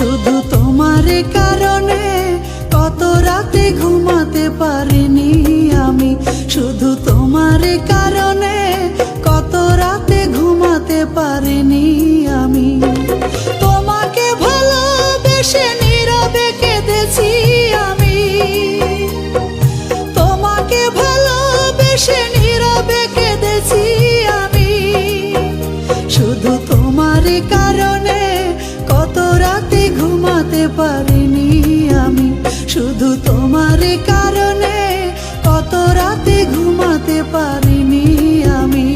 শুধু তোমার কারণে কত রাতে ঘুমাতে পারিনি আমি, শুধু তোমার কারণে কত রাতে ঘুমাতে পারিনি আমি। তোমাকে ভালোবেসে নীরবে কেঁদেছি আমি, তোমাকে ভালোবেসে নীরবে কেঁদেছি আমি। শুধু তোমার কারণে কত রাতে ঘুমাতে পারিনি আমি, শুধু তোমার কারণে কত রাতে ঘুমাতে পারিনি আমি।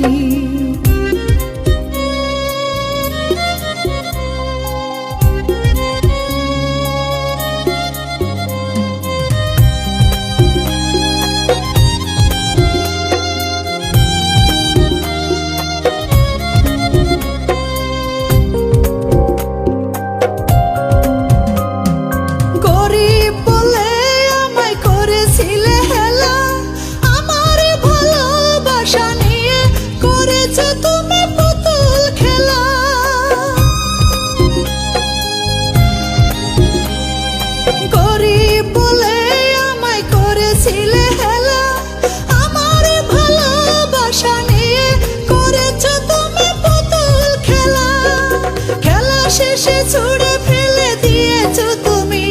ছুড়ে ফেলে দিয়েছো তুমি,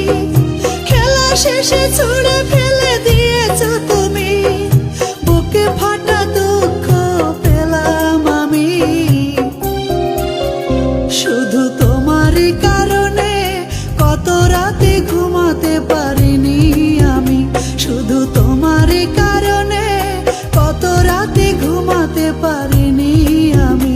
খেলা শেষে ছুড়ে ফেলে দিয়েছো তুমি। বুকে ফাটা দুঃখ পেলাম আমি, শুধু তোমার কারণে কত রাতে ঘুমাতে পারিনি আমি, শুধু তোমার কারণে কত রাতে ঘুমাতে পারিনি আমি।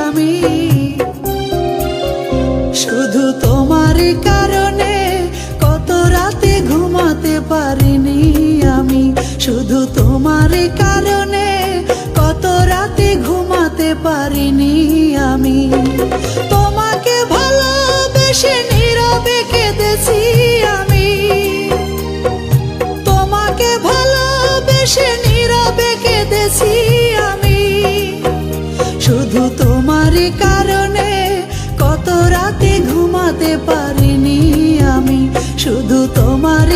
আমি শুধু তোমার কারণে কত রাতে ঘুমাতে পারিনি আমি, শুধু তোমার কারণে কত রাতে ঘুমাতে পারিনি আমি। তোমাকে ভালোবেসে নীরবে কেঁদেছি আমি, তোমাকে ভালোবেসে নীরবে কেঁদেছি আমি। শুধু তোমার কারণে কত রাতে ঘুমাতে পারিনি আমি, শুধু তোমার